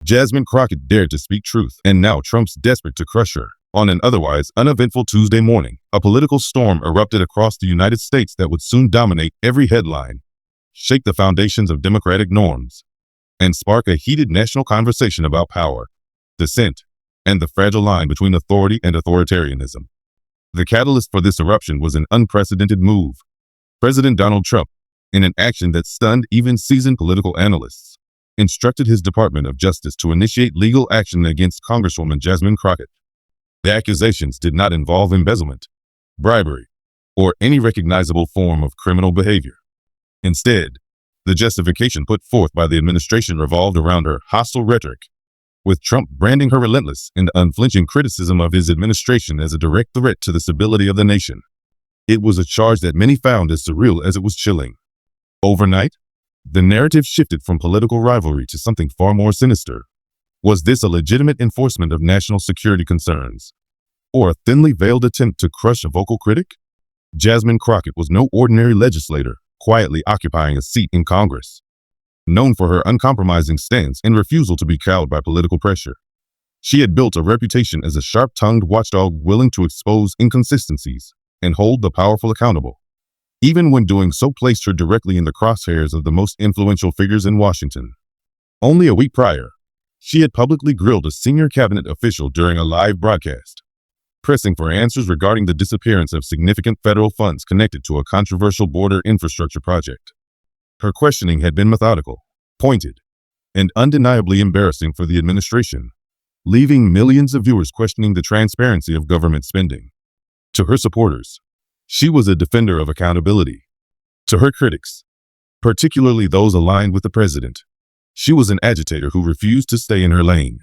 Jasmine Crockett dared to speak truth, and now Trump's desperate to crush her. On an otherwise uneventful Tuesday morning, a political storm erupted across the United States that would soon dominate every headline, shake the foundations of democratic norms, and spark a heated national conversation about power, dissent, and the fragile line between authority and authoritarianism. The catalyst for this eruption was an unprecedented move. President Donald Trump, in an action that stunned even seasoned political analysts, instructed his Department of Justice to initiate legal action against Congresswoman Jasmine Crockett. The accusations did not involve embezzlement, bribery, or any recognizable form of criminal behavior. Instead, the justification put forth by the administration revolved around her hostile rhetoric, with Trump branding her relentless and unflinching criticism of his administration as a direct threat to the stability of the nation. It was a charge that many found as surreal as it was chilling. Overnight, the narrative shifted from political rivalry to something far more sinister. Was this a legitimate enforcement of national security concerns, or a thinly veiled attempt to crush a vocal critic? Jasmine Crockett was no ordinary legislator, quietly occupying a seat in Congress. Known for her uncompromising stance and refusal to be cowed by political pressure, she had built a reputation as a sharp-tongued watchdog willing to expose inconsistencies and hold the powerful accountable. Even when doing so placed her directly in the crosshairs of the most influential figures in Washington. Only a week prior, she had publicly grilled a senior cabinet official during a live broadcast, pressing for answers regarding the disappearance of significant federal funds connected to a controversial border infrastructure project. Her questioning had been methodical, pointed, and undeniably embarrassing for the administration, leaving millions of viewers questioning the transparency of government spending. To her supporters, she was a defender of accountability. To her critics, particularly those aligned with the president, she was an agitator who refused to stay in her lane.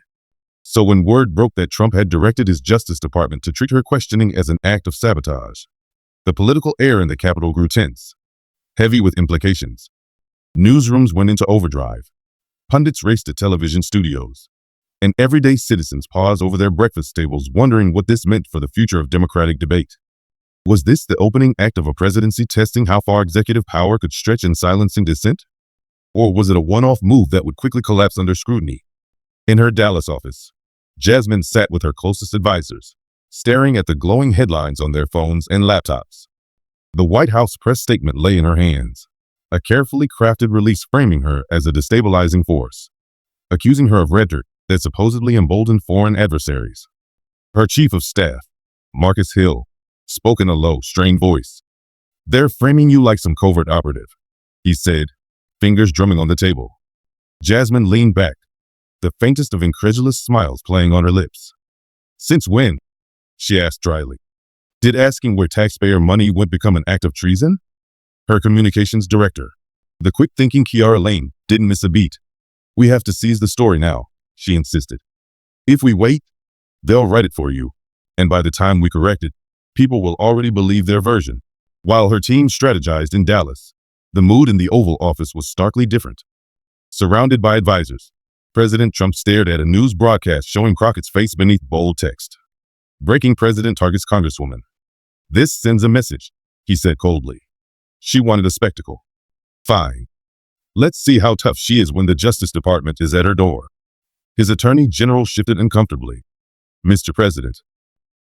So when word broke that Trump had directed his Justice Department to treat her questioning as an act of sabotage, the political air in the Capitol grew tense, heavy with implications. Newsrooms went into overdrive, pundits raced to television studios, and everyday citizens paused over their breakfast tables wondering what this meant for the future of democratic debate. Was this the opening act of a presidency testing how far executive power could stretch in silencing dissent? Or was it a one-off move that would quickly collapse under scrutiny? In her Dallas office, Jasmine sat with her closest advisors, staring at the glowing headlines on their phones and laptops. The White House press statement lay in her hands, a carefully crafted release framing her as a destabilizing force, accusing her of rhetoric that supposedly emboldened foreign adversaries. Her chief of staff, Marcus Hill, spoke in a low, strained voice. "They're framing you like some covert operative," he said, fingers drumming on the table. Jasmine leaned back, the faintest of incredulous smiles playing on her lips. "Since when?" she asked dryly. "Did asking where taxpayer money went become an act of treason?" Her communications director, the quick-thinking Kiara Lane, didn't miss a beat. "We have to seize the story now," she insisted. "If we wait, they'll write it for you, and by the time we correct it, people will already believe their version." While her team strategized in Dallas, the mood in the Oval Office was starkly different. Surrounded by advisors, President Trump stared at a news broadcast showing Crockett's face beneath bold text. "Breaking President targets Congresswoman. This sends a message," he said coldly. She wanted a spectacle. Fine. Let's see how tough she is when the Justice Department is at her door. His attorney general shifted uncomfortably. "Mr. President,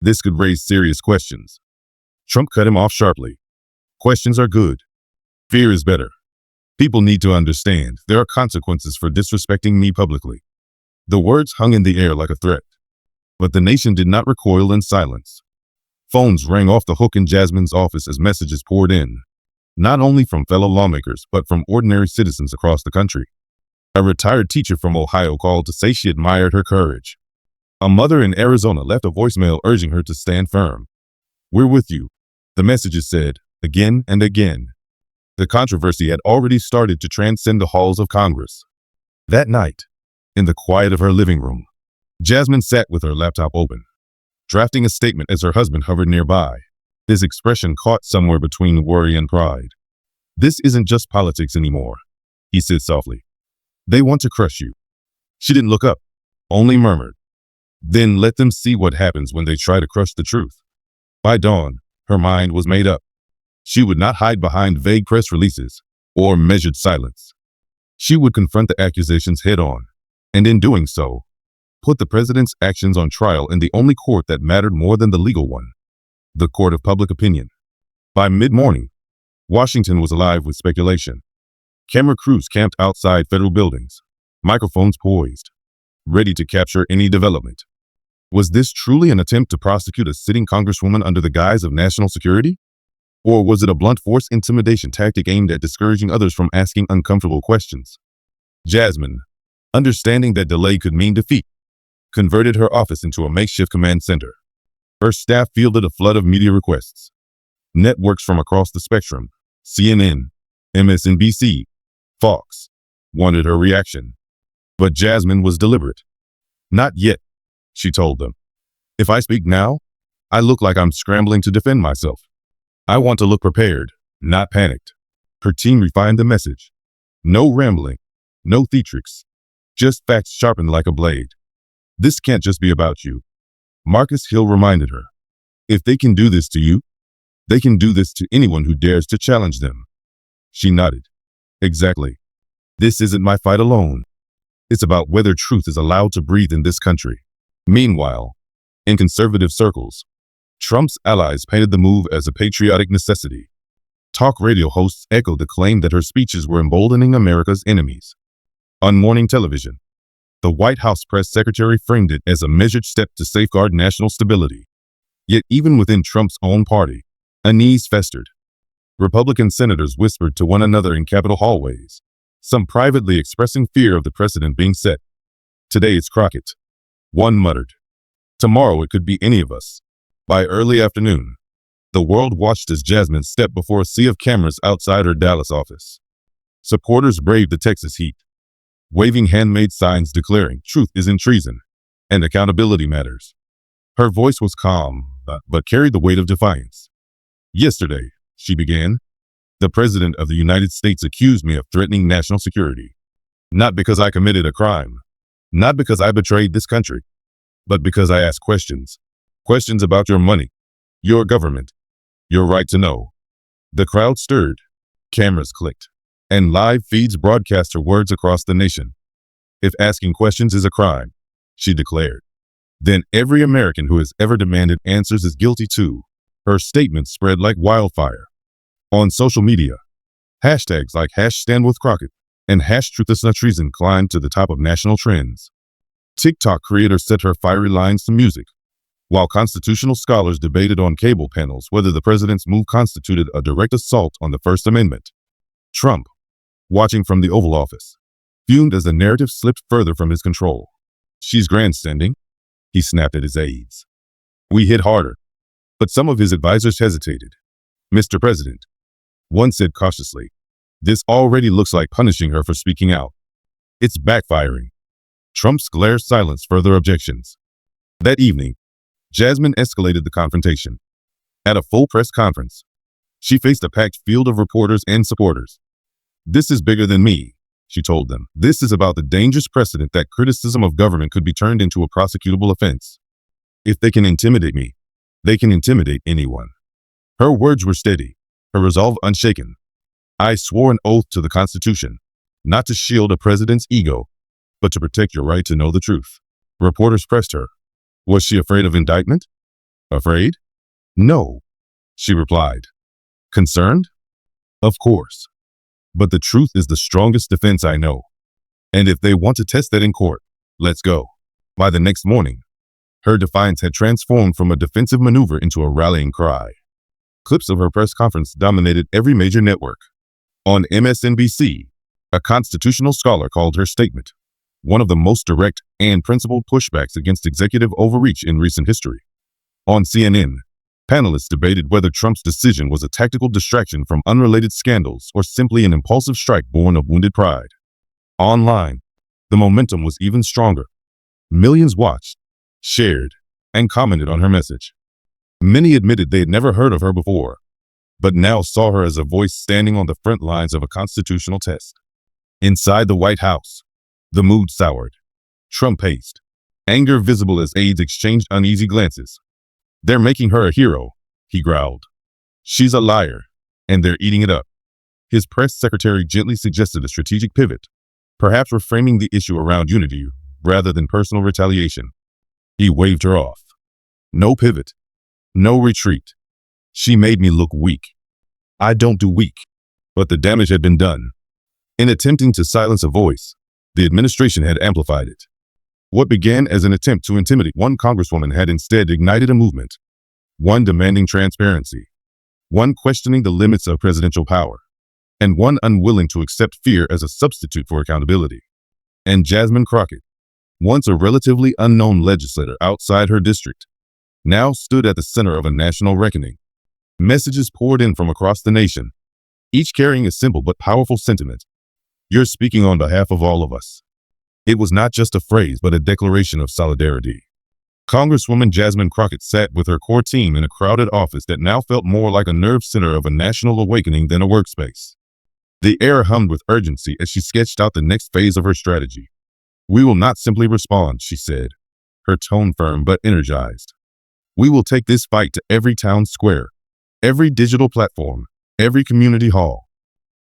this could raise serious questions." Trump cut him off sharply. "Questions are good. Fear is better. People need to understand there are consequences for disrespecting me publicly." The words hung in the air like a threat, but the nation did not recoil in silence. Phones rang off the hook in Jasmine's office as messages poured in, not only from fellow lawmakers, but from ordinary citizens across the country. A retired teacher from Ohio called to say she admired her courage. A mother in Arizona left a voicemail urging her to stand firm. "We're with you," the messages said, again and again. The controversy had already started to transcend the halls of Congress. That night, in the quiet of her living room, Jasmine sat with her laptop open, drafting a statement as her husband hovered nearby, his expression caught somewhere between worry and pride. "This isn't just politics anymore," he said softly. "They want to crush you." She didn't look up, only murmured, "Then let them see what happens when they try to crush the truth." By dawn, her mind was made up. She would not hide behind vague press releases or measured silence. She would confront the accusations head on, and in doing so, put the president's actions on trial in the only court that mattered more than the legal one, the court of public opinion. By mid-morning, Washington was alive with speculation. Camera crews camped outside federal buildings, microphones poised, ready to capture any development. Was this truly an attempt to prosecute a sitting congresswoman under the guise of national security? Or was it a blunt force intimidation tactic aimed at discouraging others from asking uncomfortable questions? Jasmine, understanding that delay could mean defeat, converted her office into a makeshift command center. Her staff fielded a flood of media requests. Networks from across the spectrum, CNN, MSNBC, Fox, wanted her reaction. But Jasmine was deliberate. Not yet, she told them. If I speak now, I look like I'm scrambling to defend myself. I want to look prepared, not panicked. Her team refined the message. No rambling, no theatrics, just facts sharpened like a blade. This can't just be about you. Marcus Hill reminded her. If they can do this to you, they can do this to anyone who dares to challenge them. She nodded. Exactly. This isn't my fight alone. It's about whether truth is allowed to breathe in this country. Meanwhile, in conservative circles, Trump's allies painted the move as a patriotic necessity. Talk radio hosts echoed the claim that her speeches were emboldening America's enemies. On morning television, the White House press secretary framed it as a measured step to safeguard national stability. Yet even within Trump's own party, unease festered. Republican senators whispered to one another in Capitol hallways, some privately expressing fear of the precedent being set. Today it's Crockett, one muttered. Tomorrow it could be any of us. By early afternoon, the world watched as Jasmine stepped before a sea of cameras outside her Dallas office. Supporters braved the Texas heat, waving handmade signs declaring truth isn't treason and accountability matters. Her voice was calm, but carried the weight of defiance. Yesterday, she began, the President of the United States accused me of threatening national security. Not because I committed a crime, not because I betrayed this country, but because I asked questions. Questions about your money, your government, your right to know. The crowd stirred, cameras clicked, and live feeds broadcast her words across the nation. If asking questions is a crime, she declared, then every American who has ever demanded answers is guilty too. Her statements spread like wildfire. On social media, hashtags like #StandWithCrockett and #TruthIsNotTreason climbed to the top of national trends. TikTok creators set her fiery lines to music, while constitutional scholars debated on cable panels whether the president's move constituted a direct assault on the First Amendment. Trump, watching from the Oval Office, fumed as the narrative slipped further from his control. She's grandstanding, he snapped at his aides. We hit harder, but some of his advisors hesitated. Mr. President, one said cautiously, this already looks like punishing her for speaking out. It's backfiring. Trump's glare silenced further objections. That evening, Jasmine escalated the confrontation. At a full press conference, she faced a packed field of reporters and supporters. This is bigger than me, she told them. This is about the dangerous precedent that criticism of government could be turned into a prosecutable offense. If they can intimidate me, they can intimidate anyone. Her words were steady, her resolve unshaken. I swore an oath to the Constitution, not to shield a president's ego, but to protect your right to know the truth. Reporters pressed her. Was she afraid of indictment? Afraid? No, she replied. Concerned? Of course. But the truth is the strongest defense I know. And if they want to test that in court, let's go. By the next morning, her defiance had transformed from a defensive maneuver into a rallying cry. Clips of her press conference dominated every major network. On MSNBC, a constitutional scholar called her statement one of the most direct and principled pushbacks against executive overreach in recent history. On CNN, panelists debated whether Trump's decision was a tactical distraction from unrelated scandals or simply an impulsive strike born of wounded pride. Online, the momentum was even stronger. Millions watched, shared, and commented on her message. Many admitted they had never heard of her before, but now saw her as a voice standing on the front lines of a constitutional test. Inside the White House, the mood soured. Trump paced, anger visible as aides exchanged uneasy glances. They're making her a hero, he growled. She's a liar, and they're eating it up. His press secretary gently suggested a strategic pivot, perhaps reframing the issue around unity rather than personal retaliation. He waved her off. No pivot. No retreat. She made me look weak. I don't do weak. But the damage had been done. In attempting to silence a voice, the administration had amplified it. What began as an attempt to intimidate one congresswoman had instead ignited a movement. One demanding transparency. One questioning the limits of presidential power. And one unwilling to accept fear as a substitute for accountability. And Jasmine Crockett, once a relatively unknown legislator outside her district, now stood at the center of a national reckoning. Messages poured in from across the nation, each carrying a simple but powerful sentiment. You're speaking on behalf of all of us. It was not just a phrase, but a declaration of solidarity. Congresswoman Jasmine Crockett sat with her core team in a crowded office that now felt more like a nerve center of a national awakening than a workspace. The air hummed with urgency as she sketched out the next phase of her strategy. We will not simply respond, she said, her tone firm but energized. We will take this fight to every town square, every digital platform, every community hall.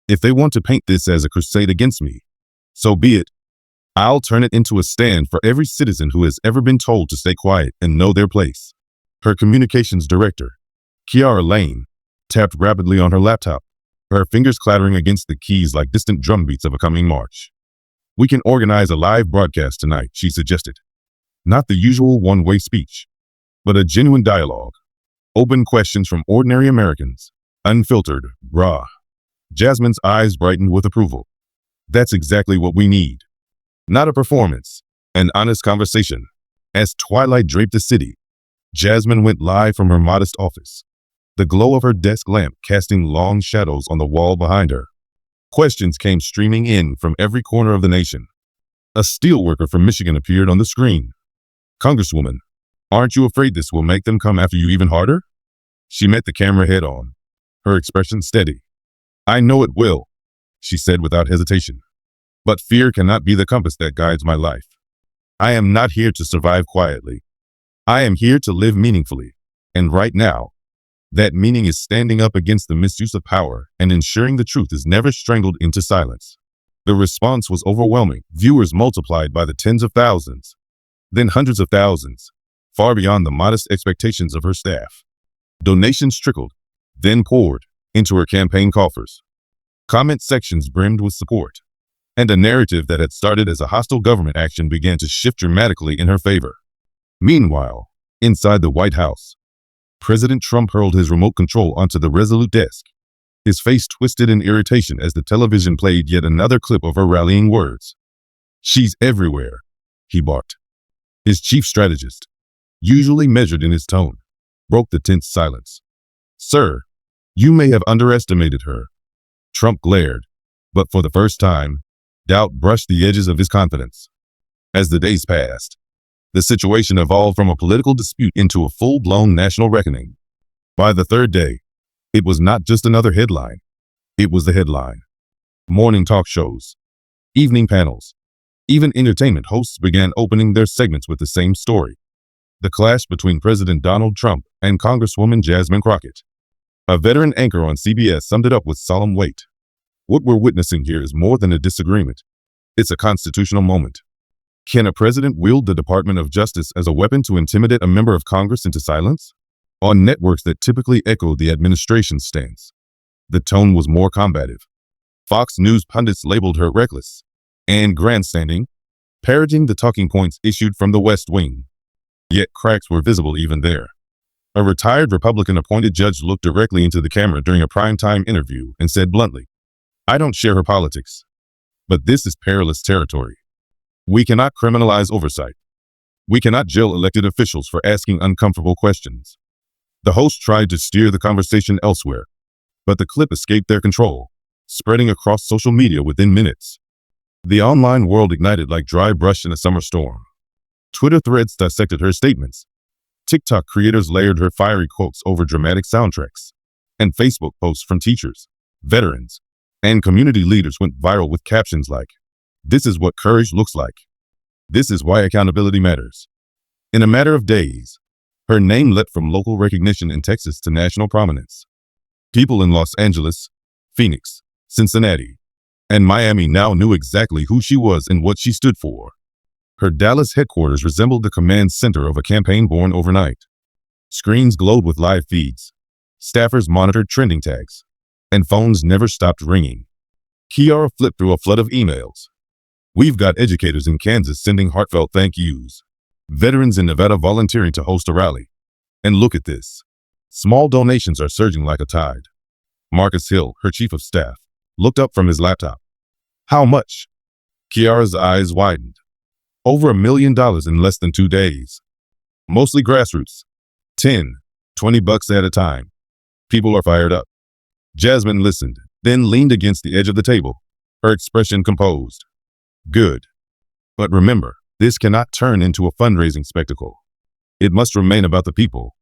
If they want to paint this as a crusade against me, so be it. I'll turn it into a stand for every citizen who has ever been told to stay quiet and know their place. Her communications director, Kiara Lane, tapped rapidly on her laptop, her fingers clattering against the keys like distant drumbeats of a coming march. We can organize a live broadcast tonight, she suggested. Not the usual one-way speech, but a genuine dialogue. Open questions from ordinary Americans. Unfiltered, raw. Jasmine's eyes brightened with approval. That's exactly what we need. Not a performance, an honest conversation. As twilight draped the city, Jasmine went live from her modest office, the glow of her desk lamp casting long shadows on the wall behind her. Questions came streaming in from every corner of the nation. A steelworker from Michigan appeared on the screen. Congresswoman, aren't you afraid this will make them come after you even harder? She met the camera head on, her expression steady. I know it will, she said without hesitation. But fear cannot be the compass that guides my life. I am not here to survive quietly. I am here to live meaningfully. And right now, that meaning is standing up against the misuse of power and ensuring the truth is never strangled into silence. The response was overwhelming, viewers multiplied by the tens of thousands, then hundreds of thousands, far beyond the modest expectations of her staff. Donations trickled, then poured into her campaign coffers. Comment sections brimmed with support, and a narrative that had started as a hostile government action began to shift dramatically in her favor. Meanwhile, inside the White House, President Trump hurled his remote control onto the Resolute desk, his face twisted in irritation as the television played yet another clip of her rallying words. She's everywhere, he barked. His chief strategist, usually measured in his tone, broke the tense silence. Sir, you may have underestimated her. Trump glared, but for the first time, doubt brushed the edges of his confidence. As the days passed, the situation evolved from a political dispute into a full-blown national reckoning. By the third day, it was not just another headline. It was the headline. Morning talk shows, evening panels, even entertainment hosts began opening their segments with the same story. The clash between President Donald Trump and Congresswoman Jasmine Crockett. A veteran anchor on CBS summed it up with solemn weight. What we're witnessing here is more than a disagreement. It's a constitutional moment. Can a president wield the Department of Justice as a weapon to intimidate a member of Congress into silence? On networks that typically echo the administration's stance, the tone was more combative. Fox News pundits labeled her reckless and grandstanding, parroting the talking points issued from the West Wing. Yet cracks were visible even there. A retired Republican-appointed judge looked directly into the camera during a primetime interview and said bluntly, I don't share her politics, but this is perilous territory. We cannot criminalize oversight. We cannot jail elected officials for asking uncomfortable questions. The host tried to steer the conversation elsewhere, but the clip escaped their control, spreading across social media within minutes. The online world ignited like dry brush in a summer storm. Twitter threads dissected her statements. TikTok creators layered her fiery quotes over dramatic soundtracks. And Facebook posts from teachers, veterans, and community leaders went viral with captions like, "This is what courage looks like. This is why accountability matters." In a matter of days, her name leapt from local recognition in Texas to national prominence. People in Los Angeles, Phoenix, Cincinnati, and Miami now knew exactly who she was and what she stood for. Her Dallas headquarters resembled the command center of a campaign born overnight. Screens glowed with live feeds. Staffers monitored trending tags. And phones never stopped ringing. Kiara flipped through a flood of emails. We've got educators in Kansas sending heartfelt thank yous. Veterans in Nevada volunteering to host a rally. And look at this. Small donations are surging like a tide. Marcus Hill, her chief of staff, looked up from his laptop. How much? Kiara's eyes widened. Over $1 million in less than 2 days. Mostly grassroots. 10, 20 bucks at a time. People are fired up. Jasmine listened, then leaned against the edge of the table, her expression composed. Good. But remember, this cannot turn into a fundraising spectacle. It must remain about the people,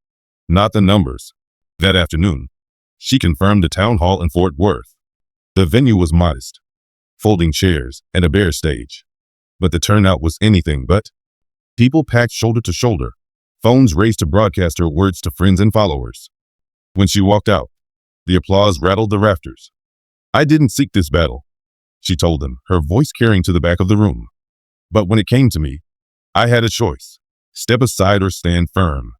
not the numbers. That afternoon, she confirmed the town hall in Fort Worth. The venue was modest, folding chairs and a bare stage. But the turnout was anything but. People packed shoulder to shoulder, phones raised to broadcast her words to friends and followers. When she walked out, the applause rattled the rafters. I didn't seek this battle, she told them, her voice carrying to the back of the room. But when it came to me, I had a choice, step aside or stand firm.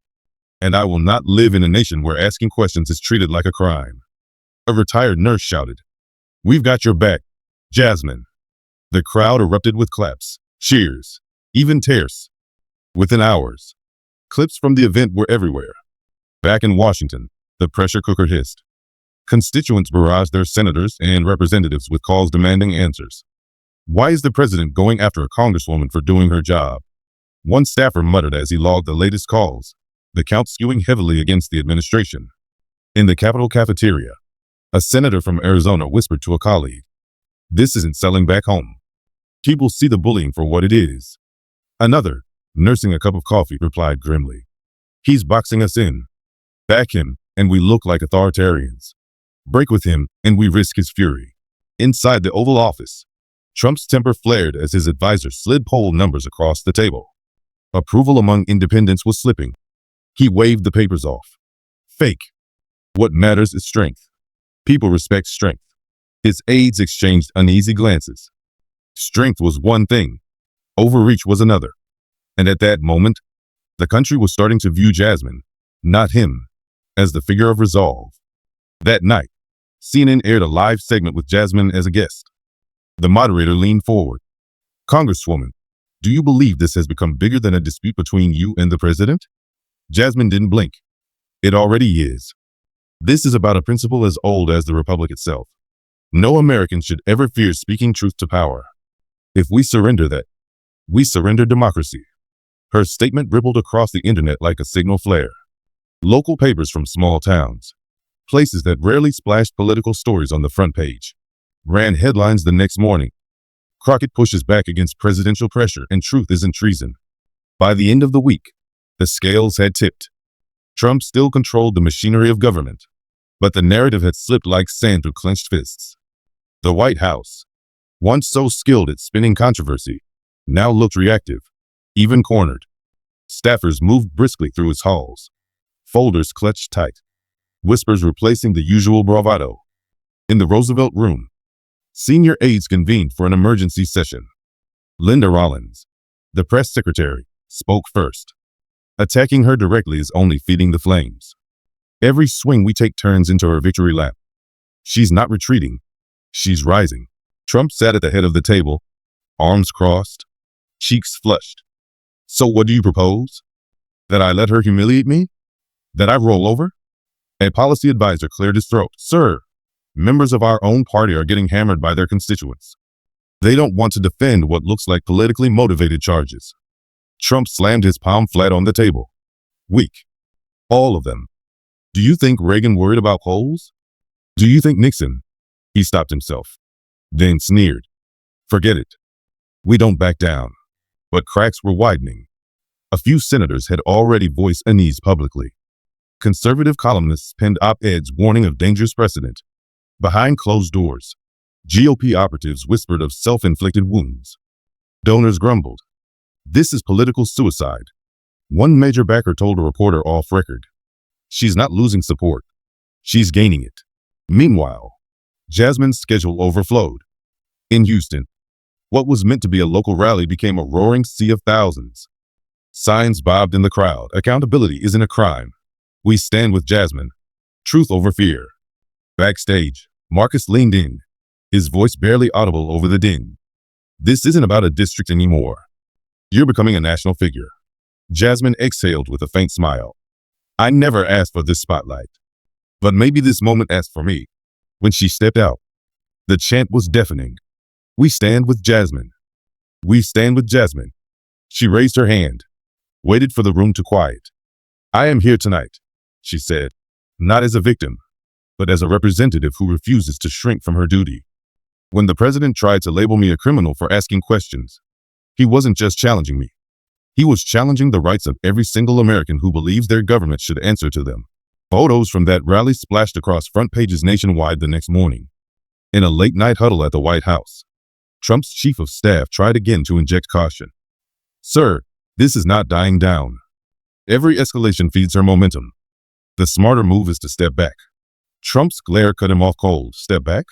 And I will not live in a nation where asking questions is treated like a crime. A retired nurse shouted, We've got your back, Jasmine. The crowd erupted with claps, cheers, even tears. Within hours, clips from the event were everywhere. Back in Washington, the pressure cooker hissed. Constituents barraged their senators and representatives with calls demanding answers. Why is the president going after a congresswoman for doing her job? One staffer muttered as he logged the latest calls, the count skewing heavily against the administration. In the Capitol cafeteria, a senator from Arizona whispered to a colleague, This isn't selling back home. People see the bullying for what it is. Another, nursing a cup of coffee, replied grimly, He's boxing us in. Back him, and we look like authoritarians. Break with him, and we risk his fury. Inside the Oval Office, Trump's temper flared as his advisor slid poll numbers across the table. Approval among independents was slipping. He waved the papers off. Fake. What matters is strength. People respect strength. His aides exchanged uneasy glances. Strength was one thing. Overreach was another. And at that moment, the country was starting to view Jasmine, not him, as the figure of resolve. That night, CNN aired a live segment with Jasmine as a guest. The moderator leaned forward. Congresswoman, do you believe this has become bigger than a dispute between you and the president? Jasmine didn't blink. It already is. This is about a principle as old as the Republic itself. No American should ever fear speaking truth to power. If we surrender that, we surrender democracy. Her statement rippled across the internet like a signal flare. Local papers from small towns, places that rarely splashed political stories on the front page, ran headlines the next morning. Crockett pushes back against presidential pressure and truth isn't treason. By the end of the week, the scales had tipped. Trump still controlled the machinery of government, but the narrative had slipped like sand through clenched fists. The White House, once so skilled at spinning controversy, now looked reactive, even cornered. Staffers moved briskly through its halls, folders clutched tight, whispers replacing the usual bravado. In the Roosevelt Room, senior aides convened for an emergency session. Linda Rollins, the press secretary, spoke first. Attacking her directly is only feeding the flames. Every swing we take turns into her victory lap. She's not retreating. She's rising. Trump sat at the head of the table, arms crossed, cheeks flushed. So what do you propose? That I let her humiliate me? That I roll over? A policy advisor cleared his throat. Sir, members of our own party are getting hammered by their constituents. They don't want to defend what looks like politically motivated charges. Trump slammed his palm flat on the table. Weak. All of them. Do you think Reagan worried about polls? Do you think Nixon? He stopped himself, then sneered. Forget it. We don't back down. But cracks were widening. A few senators had already voiced unease publicly. Conservative columnists penned op-eds warning of dangerous precedent. Behind closed doors, GOP operatives whispered of self-inflicted wounds. Donors grumbled. This is political suicide. One major backer told a reporter off record. She's not losing support. She's gaining it. Meanwhile, Jasmine's schedule overflowed. In Houston, What was meant to be a local rally became a roaring sea of thousands. Signs bobbed in the crowd. Accountability isn't a crime. We stand with Jasmine. Truth over fear. Backstage, Marcus leaned in, his voice barely audible over the din. This isn't about a district anymore. You're becoming a national figure. Jasmine exhaled with a faint smile. I never asked for this spotlight. But maybe this moment asked for me. When she stepped out, the chant was deafening. We stand with Jasmine. We stand with Jasmine. She raised her hand, waited for the room to quiet. I am here tonight, she said, not as a victim, but as a representative who refuses to shrink from her duty. When the president tried to label me a criminal for asking questions, he wasn't just challenging me. He was challenging the rights of every single American who believes their government should answer to them. Photos from that rally splashed across front pages nationwide the next morning. In a late-night huddle at the White House, Trump's chief of staff tried again to inject caution. Sir, this is not dying down. Every escalation feeds her momentum. The smarter move is to step back. Trump's glare cut him off cold. Step back?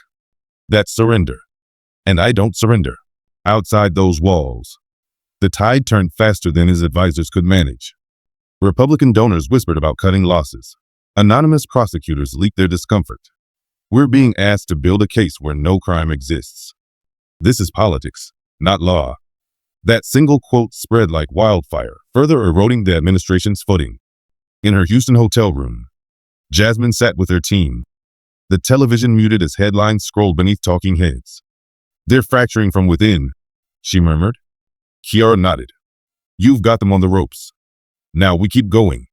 That's surrender. And I don't surrender. Outside those walls, the tide turned faster than his advisors could manage. Republican donors whispered about cutting losses. Anonymous prosecutors leaked their discomfort. We're being asked to build a case where no crime exists. This is politics, not law. That single quote spread like wildfire, further eroding the administration's footing. In her Houston hotel room, Jasmine sat with her team. The television muted as headlines scrolled beneath talking heads. They're fracturing from within, she murmured. Kiara nodded. You've got them on the ropes. Now we keep going.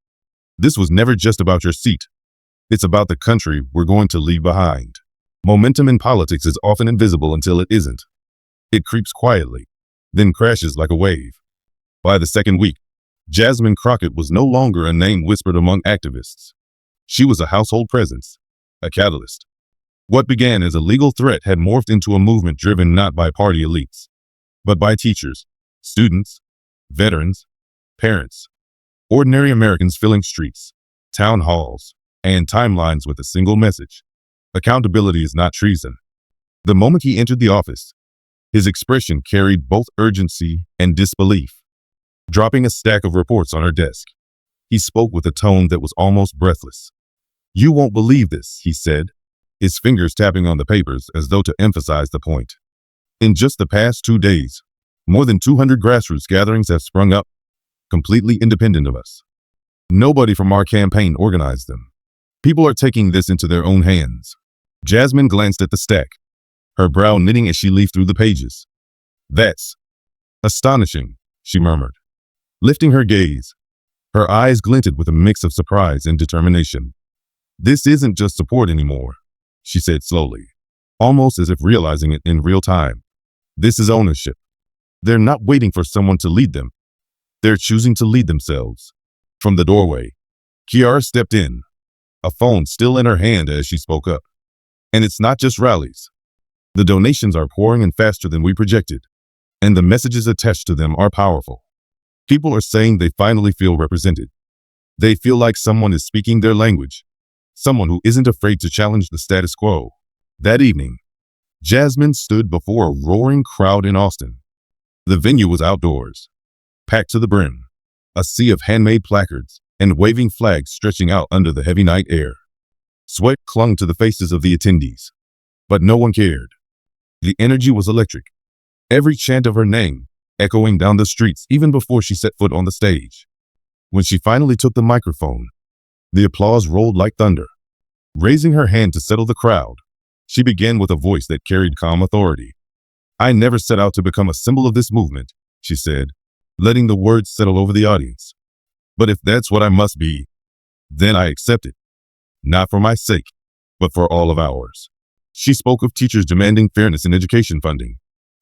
This was never just about your seat. It's about the country we're going to leave behind. Momentum in politics is often invisible until it isn't. It creeps quietly, then crashes like a wave. By the second week, Jasmine Crockett was no longer a name whispered among activists. She was a household presence, a catalyst. What began as a legal threat had morphed into a movement driven not by party elites, but by teachers, students, veterans, parents, ordinary Americans filling streets, town halls, and timelines with a single message. Accountability is not treason. The moment he entered the office, his expression carried both urgency and disbelief. Dropping a stack of reports on her desk, he spoke with a tone that was almost breathless. You won't believe this, he said, his fingers tapping on the papers as though to emphasize the point. In just the past 2 days, more than 200 grassroots gatherings have sprung up, completely independent of us. Nobody from our campaign organized them. People are taking this into their own hands. Jasmine glanced at the stack, her brow knitting as she leafed through the pages. That's astonishing, she murmured. Lifting her gaze, her eyes glinted with a mix of surprise and determination. This isn't just support anymore, she said slowly, almost as if realizing it in real time. This is ownership. They're not waiting for someone to lead them. They're choosing to lead themselves. From the doorway, Kiara stepped in, a phone still in her hand as she spoke up. And it's not just rallies. The donations are pouring in faster than we projected, and the messages attached to them are powerful. People are saying they finally feel represented. They feel like someone is speaking their language, someone who isn't afraid to challenge the status quo. That evening, Jasmine stood before a roaring crowd in Austin. The venue was outdoors, packed to the brim, a sea of handmade placards and waving flags stretching out under the heavy night air. Sweat clung to the faces of the attendees, but no one cared. The energy was electric, every chant of her name echoing down the streets even before she set foot on the stage. When she finally took the microphone, the applause rolled like thunder. Raising her hand to settle the crowd, she began with a voice that carried calm authority. I never set out to become a symbol of this movement, she said, letting the words settle over the audience. But if that's what I must be, then I accept it. Not for my sake, but for all of ours. She spoke of teachers demanding fairness in education funding,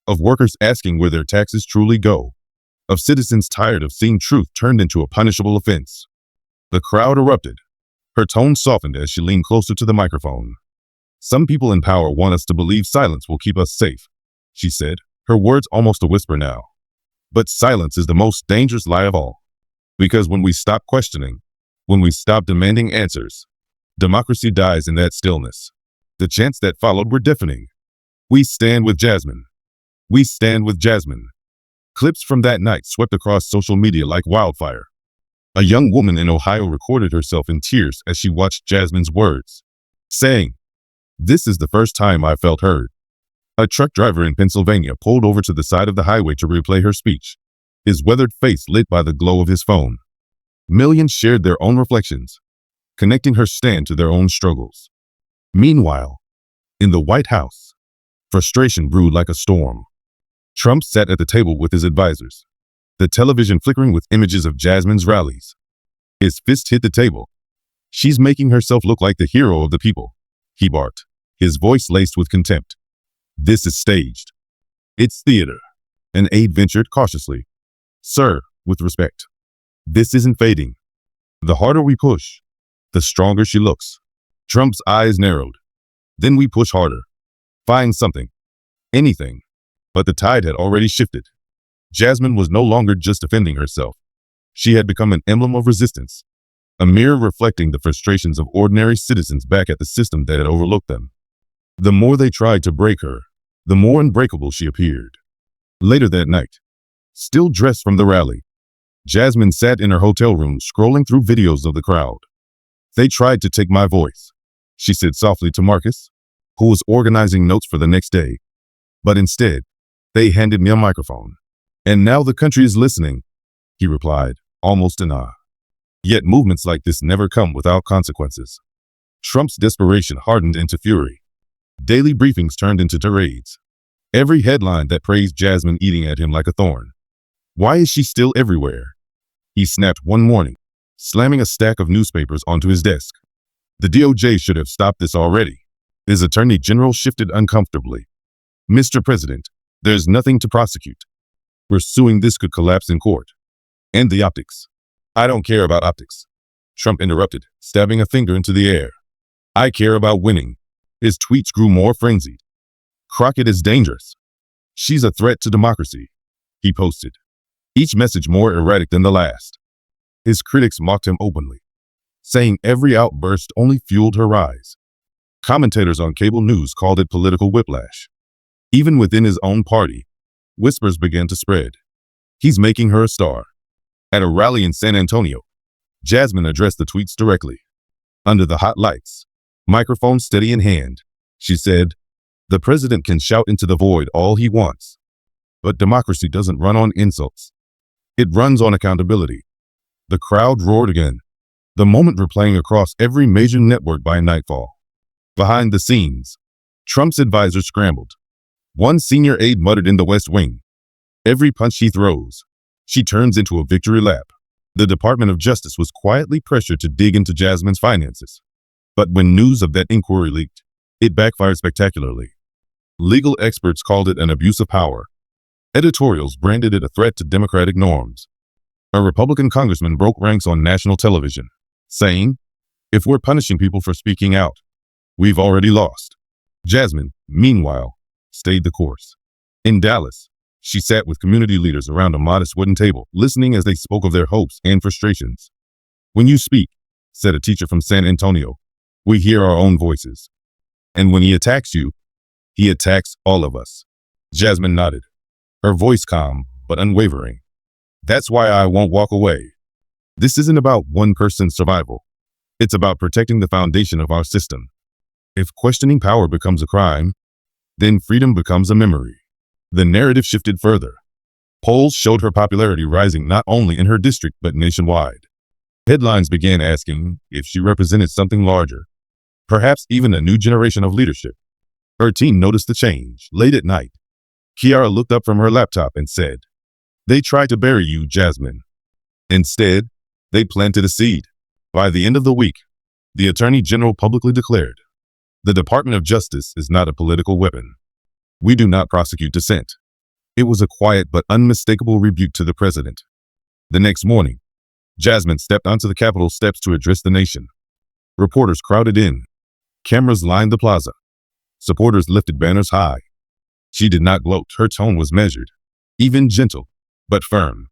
of workers asking where their taxes truly go, of citizens tired of seeing truth turned into a punishable offense. The crowd erupted. Her tone softened as she leaned closer to the microphone. Some people in power want us to believe silence will keep us safe, she said, her words almost a whisper now. But silence is the most dangerous lie of all. Because when we stop questioning, when we stop demanding answers, democracy dies in that stillness. The chants that followed were deafening. We stand with Jasmine. We stand with Jasmine. Clips from that night swept across social media like wildfire. A young woman in Ohio recorded herself in tears as she watched Jasmine's words, saying, "This is the first time I felt heard." A truck driver in Pennsylvania pulled over to the side of the highway to replay her speech, his weathered face lit by the glow of his phone. Millions shared their own reflections, connecting her stand to their own struggles. Meanwhile, in the White House, frustration brewed like a storm. Trump sat at the table with his advisors, the television flickering with images of Jasmine's rallies. His fist hit the table. "She's making herself look like the hero of the people," he barked, his voice laced with contempt. "This is staged. It's theater." An aide ventured cautiously. "Sir, with respect, this isn't fading. The harder we push, the stronger she looks." Trump's eyes narrowed. "Then we push harder. Find something. Anything." But the tide had already shifted. Jasmine was no longer just defending herself. She had become an emblem of resistance, a mirror reflecting the frustrations of ordinary citizens back at the system that had overlooked them. The more they tried to break her, the more unbreakable she appeared. Later that night, still dressed from the rally, Jasmine sat in her hotel room scrolling through videos of the crowd. "They tried to take my voice," she said softly to Marcus, who was organizing notes for the next day. "But instead, they handed me a microphone. And now the country is listening," he replied, almost in awe. Yet movements like this never come without consequences. Trump's desperation hardened into fury. Daily briefings turned into tirades. Every headline that praised Jasmine eating at him like a thorn. "Why is she still everywhere?" he snapped one morning, slamming a stack of newspapers onto his desk. "The DOJ should have stopped this already." His attorney general shifted uncomfortably. "Mr. President, there's nothing to prosecute. Pursuing this could collapse in court. And the optics." "I don't care about optics," Trump interrupted, stabbing a finger into the air. "I care about winning." His tweets grew more frenzied. "Crockett is dangerous. She's a threat to democracy," he posted, each message more erratic than the last. His critics mocked him openly, saying every outburst only fueled her rise. Commentators on cable news called it political whiplash. Even within his own party, whispers began to spread. "He's making her a star." At a rally in San Antonio, Jasmine addressed the tweets directly. Under the hot lights, microphone steady in hand, she said, "The president can shout into the void all he wants. But democracy doesn't run on insults. It runs on accountability." The crowd roared again, the moment replaying across every major network by nightfall. Behind the scenes, Trump's advisors scrambled. One senior aide muttered in the West Wing, "Every punch he throws, she turns into a victory lap." The Department of Justice was quietly pressured to dig into Jasmine's finances. But when news of that inquiry leaked, it backfired spectacularly. Legal experts called it an abuse of power. Editorials branded it a threat to democratic norms. A Republican congressman broke ranks on national television, saying, "If we're punishing people for speaking out, we've already lost." Jasmine, meanwhile, stayed the course. In Dallas, she sat with community leaders around a modest wooden table, listening as they spoke of their hopes and frustrations. "When you speak," said a teacher from San Antonio, "we hear our own voices. And when he attacks you, he attacks all of us." Jasmine nodded, her voice calm but unwavering. "That's why I won't walk away. This isn't about one person's survival. It's about protecting the foundation of our system. If questioning power becomes a crime, then freedom becomes a memory." The narrative shifted further. Polls showed her popularity rising not only in her district but nationwide. Headlines began asking if she represented something larger, perhaps even a new generation of leadership. Her team noticed the change. Late at night, Kiara looked up from her laptop and said, "They tried to bury you, Jasmine. Instead, they planted a seed." By the end of the week, the Attorney General publicly declared, "The Department of Justice is not a political weapon. We do not prosecute dissent." It was a quiet but unmistakable rebuke to the president. The next morning, Jasmine stepped onto the Capitol steps to address the nation. Reporters crowded in. Cameras lined the plaza. Supporters lifted banners high. She did not gloat. Her tone was measured, even gentle, but firm.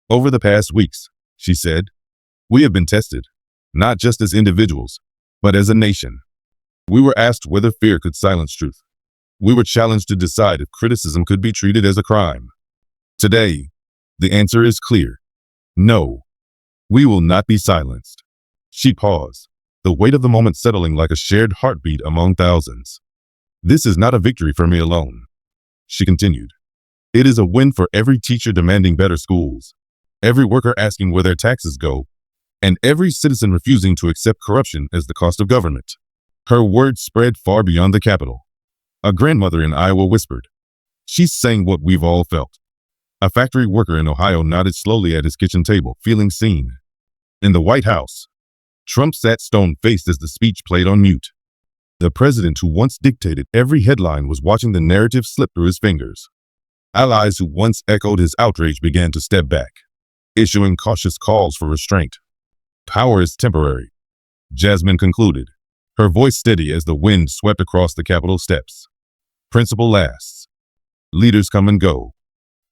"Over the past weeks," she said, "we have been tested, not just as individuals, but as a nation. We were asked whether fear could silence truth. We were challenged to decide if criticism could be treated as a crime. Today, the answer is clear. No, we will not be silenced. She paused, the weight of the moment settling like a shared heartbeat among thousands. This is not a victory for me alone, she continued. It is a win for every teacher demanding better schools, every worker asking where their taxes go, and every citizen refusing to accept corruption as the cost of government. Her words spread far beyond the Capitol. A grandmother in Iowa whispered, "She's saying what we've all felt." A factory worker in Ohio nodded slowly at his kitchen table, feeling seen. In the White House, Trump sat stone-faced as the speech played on mute. The president who once dictated every headline was watching the narrative slip through his fingers. Allies who once echoed his outrage began to step back, issuing cautious calls for restraint. Power is temporary, Jasmine concluded, her voice steady as the wind swept across the Capitol steps. Principle lasts. Leaders come and go,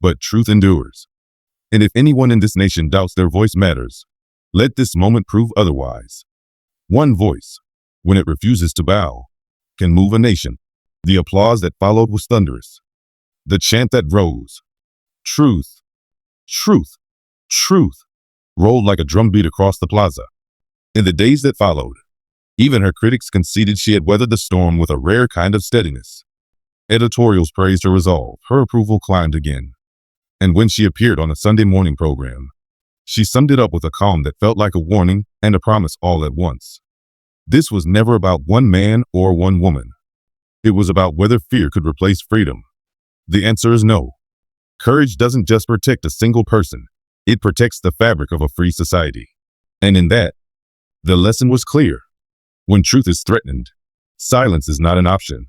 but truth endures. And if anyone in this nation doubts their voice matters, let this moment prove otherwise. One voice, when it refuses to bow, can move a nation. The applause that followed was thunderous. The chant that rose, "Truth, truth, truth," rolled like a drumbeat across the plaza. In the days that followed, even her critics conceded she had weathered the storm with a rare kind of steadiness. Editorials praised her resolve, her approval climbed again. And when she appeared on a Sunday morning program, she summed it up with a calm that felt like a warning and a promise all at once. This was never about one man or one woman. It was about whether fear could replace freedom. The answer is no. Courage doesn't just protect a single person. It protects the fabric of a free society. And in that, the lesson was clear. When truth is threatened, silence is not an option.